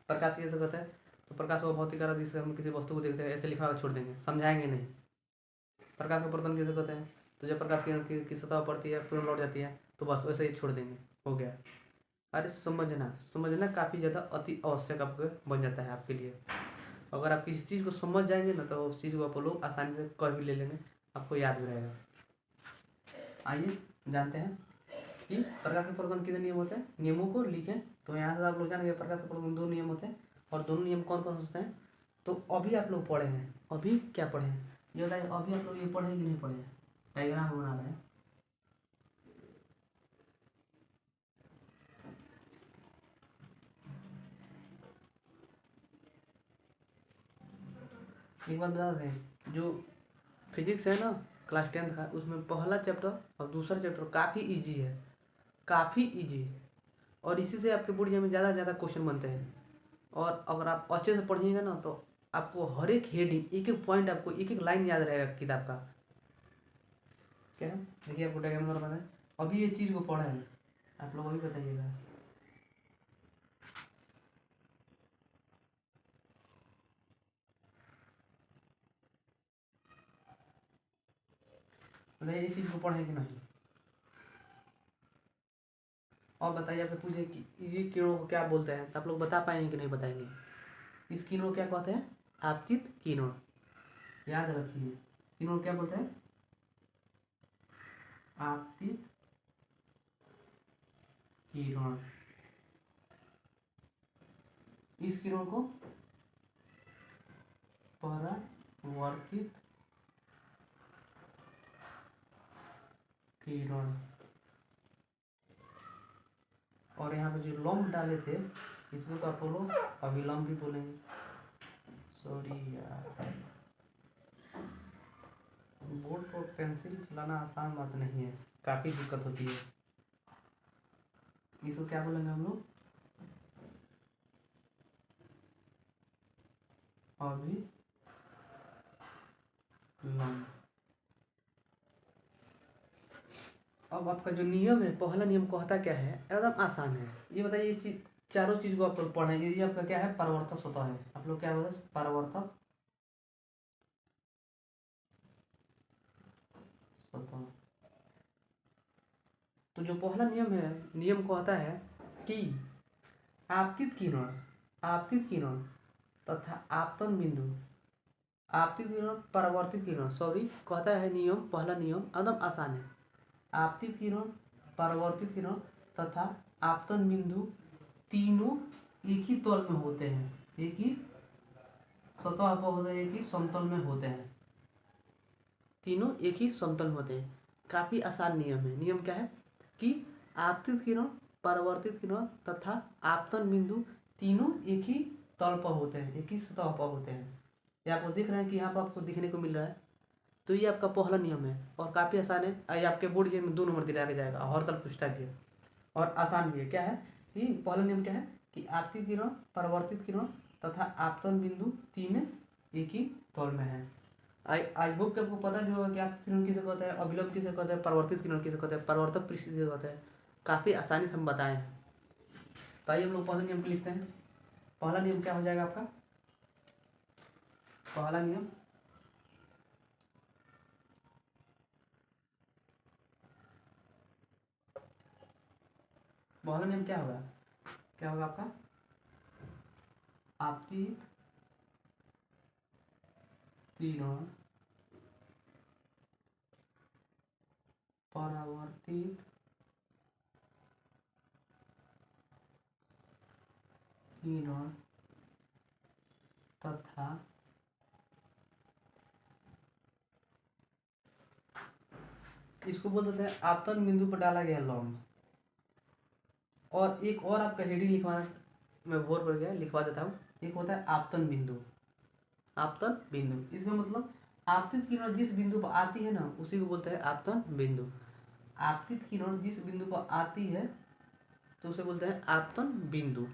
प्रकाश कैसे करता है, तो प्रकाश व भौतिक कार्य जिससे हम किसी वस्तु को देखते हैं ऐसे लिखा छोड़ देंगे, समझाएंगे नहीं। प्रकाश का परावर्तन कैसे करते हैं, तो जब प्रकाश की सतह पड़ती है पूर्ण लौट जाती है, तो बस वैसे ही छोड़ देंगे, हो गया। अरे समझना काफ़ी ज़्यादा अति आवश्यक आपको बन जाता है आपके लिए। अगर आप किसी चीज़ को समझ जाएंगे ना, तो उस चीज़ को आप लोग आसानी से कर भी ले लेंगे, आपको याद भी रहेगा। आइए जानते हैं कि प्रकाश के परावर्तन कितने नियम होते हैं, नियमों को लिखें। तो यहाँ से आप लोग जानेंगे प्रकाश के परावर्तन 2 नियम होते हैं, और दोनों नियम कौन कौन होते हैं। तो अभी आप लोग पढ़े हैं, अभी क्या पढ़े हैं ये बताइए, अभी आप लोग ये पढ़े कि नहीं पढ़े हैं, डायग्राम बना रहे हैं। एक बात बता दें, जो फिजिक्स है ना क्लास 10th का, उसमें पहला चैप्टर और दूसरा चैप्टर काफ़ी इजी है, काफ़ी इजी, और इसी से आपके बोर्ड एग्जाम में ज़्यादा से ज़्यादा क्वेश्चन बनते हैं। और अगर आप अच्छे से पढ़िएगा ना, तो आपको हर एक हेडिंग, एक एक पॉइंट, आपको एक एक लाइन याद रहेगा किताब का। क्या है, देखिए आपको डायग्राम नंबर पता है, अभी ये चीज़ को पढ़े हैं आप लोग, अभी बताइएगा। बताइए इस चीज़ को पढ़े कि नहीं। और बताइए, आपसे पूछे कि ये किरणों को क्या बोलते हैं, तो आप लोग बता पाएंगे कि नहीं बताएंगे। इस किरणों को क्या कहते हैं, आपतित किरण, याद रखिए। किरणों को क्या बोलते हैं, आपतित किरण। इस किरण को परावर्तित किरण। और यहाँ पे जो लम्ब डाले थे इसमें तो आप बोलो अविलंब भी बोलेंगे। सॉरी यार, बोर्ड पर पेंसिल चलाना आसान बात नहीं है, काफ़ी दिक्कत होती है। इसको क्या बोलेंगे हम लोग? अभिलंब। अब आपका जो नियम है, पहला नियम कहता क्या है, एकदम आसान है। ये बताइए, इस चीज चारों चीज को आप लोग पढ़ें। ये आपका क्या है? परावर्तक सतह है। आप लोग क्या बोलते हैं? परावर्तक सतह। तो जो पहला नियम है, नियम कहता है कि आपतित किरण, आपतित किरण तथा आपतन बिंदु, आपतित किरण परावर्तित किरण, सॉरी, कहता है नियम, पहला नियम एकदम आसान है। आपतित किरण, परावर्तित किरण तथा आपतन बिंदु तीनों एक ही तल में होते हैं, एक ही सतह पर होते हैं, एक ही समतल में होते हैं। तीनों एक ही समतल में होते हैं। काफी आसान नियम है। नियम क्या है कि आपतित किरण, परावर्तित किरण तथा आपतन बिंदु तीनों एक ही तल पर होते हैं, एक ही सतह पर होते हैं। ये आपको दिख रहे हैं कि यहाँ पर आपको दिखने को मिल रहा है। तो ये आपका पहला नियम है और काफ़ी आसान है। ये आपके बोर्ड में 2 नंबर दिलाया जाएगा, हर साल पूछता भी है और आसान भी है। क्या है कि पहला नियम क्या है कि आपतित किरण, परावर्तित किरण तथा आपतन बिंदु तीन एक ही तल में है। आई होप कि आपको पता भी होगा कि आपतित किरण किसे कहता है, अभिलंब किसे कहता है, परावर्तित किरण किसे कहता है, परावर्तक पृष्ठ किसे कहता है। काफ़ी आसानी से हम बताएं हैं। तो आइए हम लोग पहले नियम को लिखते हैं। पहला नियम क्या हो जाएगा आपका? पहला नियम पहला नियम क्या होगा? क्या होगा आपका? आपतित किरण, परावर्तित किरण तथा इसको बोल देते हैं आपतन बिंदु पर डाला गया लंब। और एक और आपका हेडिंग लिखवाना, मैं बोर पर गया, लिखवा देता हूँ। एक होता है आपतन बिंदु। आपतन बिंदु इसका मतलब आपतित किरण जिस बिंदु पर आती है ना, उसी को बोलते हैं आपतन बिंदु। आपतित किरण जिस बिंदु पर आती है तो उसे बोलते हैं आपतन बिंदु।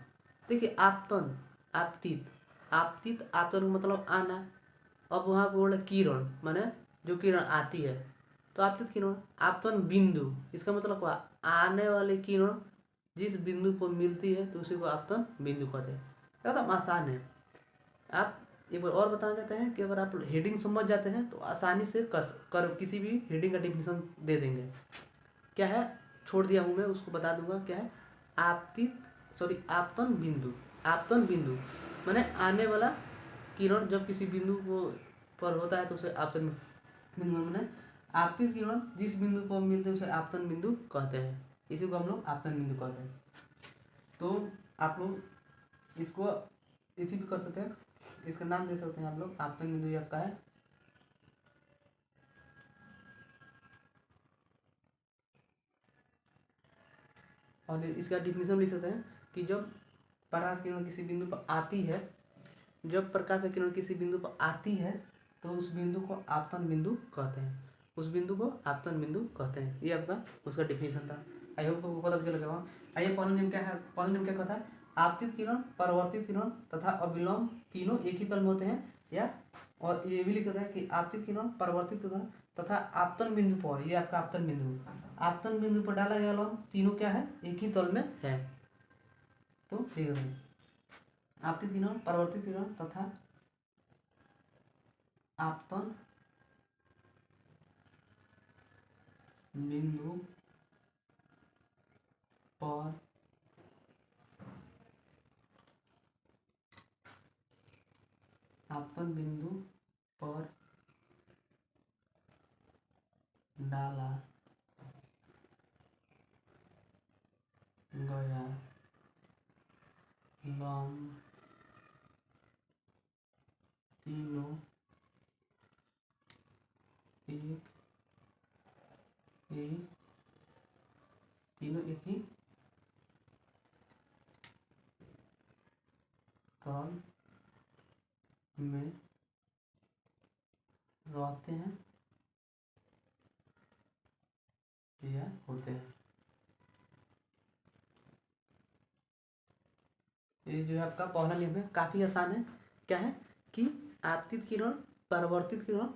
देखिए, आपतन, आपतित, आपतित, आपतन का मतलब आना। अब वहाँ पर बोला किरण, माने जो किरण आती है, तो आपतित किरण। आपतन बिंदु इसका मतलब क्या? आने वाली किरण जिस बिंदु पर मिलती है तो उसी को आपतन बिंदु कहते हैं। एकदम आसान है। आप एक बार और बताना चाहते हैं कि अगर आप हेडिंग समझ जाते हैं तो आसानी से कर किसी भी हेडिंग का डिफिनेशन दे देंगे। क्या है, छोड़ दिया हूँ मैं, उसको बता दूंगा। क्या है? आपतित, सॉरी, आपतन बिंदु। आपतन बिंदु माने आने वाला किरण जब किसी बिंदु को पर होता है तो उसे आपतन बिंदु माने आपतित किरण जिस बिंदु पर मिलते हैं उसे आपतन बिंदु कहते हैं। इसी को हम लोग आपतन बिंदु कहते हैं। तो आप लोग इसको इसी भी कर सकते हैं, इसका नाम दे सकते हैं आप लोग। आपतन बिंदु ये आपका है और इसका डिफिनेशन लिख सकते हैं कि जब प्रकाश किरण किसी बिंदु पर आती है, जब प्रकाश किरण किसी बिंदु पर आती है तो उस बिंदु को आपतन बिंदु कहते हैं। उस बिंदु को आपतन बिंदु कहते हैं। ये आपका उसका डिफिनेशन था। आई होप आपको पता चल गया। आइए, पहला नियम क्या है? पहला नियम क्या कहता है? आपतित किरण, परावर्तित किरण तथा अविलंब तीनों एक ही तल में होते हैं। या और ये भी लिख सकते हैं कि आपतित किरण, परावर्तित किरण तथा आपतन बिंदु पर, ये आपका आपतन बिंदु, आपतन बिंदु पर डाला गया लंब तीनों क्या है? एक ही तल में है। तो लिख देते हैं आपतित किरण, परावर्तित किरण तथा आपतन बिंदु पर आपतन बिंदु पर डाला गया लंब तीनों एक ही तीनों एक ही तल में रहते हैं या होते हैं। ये जो है आपका पहला नियम है, काफ़ी आसान है। क्या है कि आपतित किरण, परावर्तित किरण,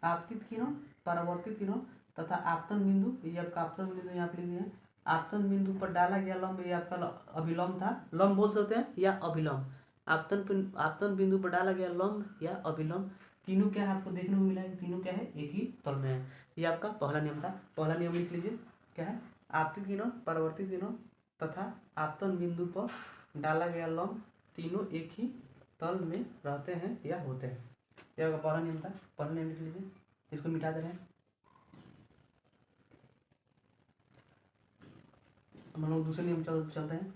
आपतित किरण, परावर्तित किरण तथा आपतन बिंदु, ये आपका आपतन बिंदु यहाँ पे लिख दिया है। आपतन बिंदु पर डाला गया लंब, ये आपका अभिलंब था, लंब बोल सकते हैं या अभिलंब। आपतन बिंदु पर डाला गया लंब या अभिलंब, तीनों क्या है आपको देखने को मिला है, तीनों क्या है एक ही तल में है। ये आपका पहला नियम था। पहला नियम लिख लीजिए, क्या है, आपतित किरण, परावर्तित किरण तथा आपतन बिंदु पर डाला गया लंब तीनों एक ही तल में रहते हैं या होते हैं। यह आपका पहला नियम था। पहला नियम लिख लीजिए, इसको मिटा दे रहे हैं। हम लोग दूसरे नियम चलते हैं।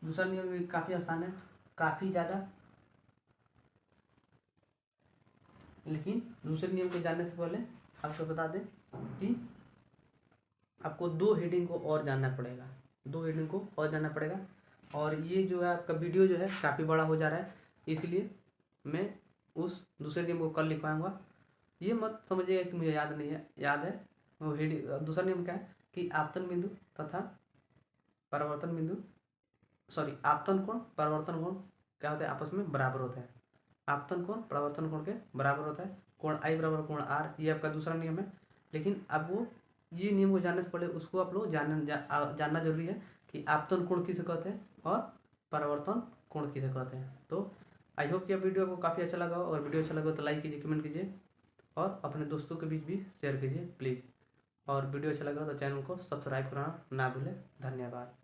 दूसरा नियम भी काफ़ी आसान है, काफ़ी ज़्यादा, लेकिन दूसरे नियम को जानने से पहले आपको बता दें कि आपको दो हेडिंग को और जानना पड़ेगा, दो हेडिंग को और जानना पड़ेगा। और ये जो है आपका वीडियो जो है काफ़ी बड़ा हो जा रहा है, इसलिए मैं उस दूसरे नियम को कल लिख पाऊँगा। ये मत समझिएगा कि मुझे याद नहीं है, याद है। वो हेडिंग दूसरा नियम क्या है कि आपतन बिंदु तथा परावर्तन बिंदु, सॉरी, आपतन कोण परावर्तन कोण क्या होता है, आपस में बराबर होता है। आपतन कोण परावर्तन कोण के बराबर होता है। कोण आई बराबर कोण आर, ये आपका दूसरा नियम है। लेकिन अब वो ये नियम को जानने से पहले उसको आप लोग जानना जरूरी है कि आपतन कोण किसे कहते हैं और परावर्तन कोण किसे कहते हैं। तो आई होप कि वीडियो आपको काफ़ी अच्छा लगा हो, और वीडियो अच्छा लगा हो तो लाइक कीजिए, कमेंट कीजिए और अपने दोस्तों के बीच भी शेयर कीजिए प्लीज़। और वीडियो अच्छा लगा तो चैनल को सब्सक्राइब करना ना भूलें। धन्यवाद।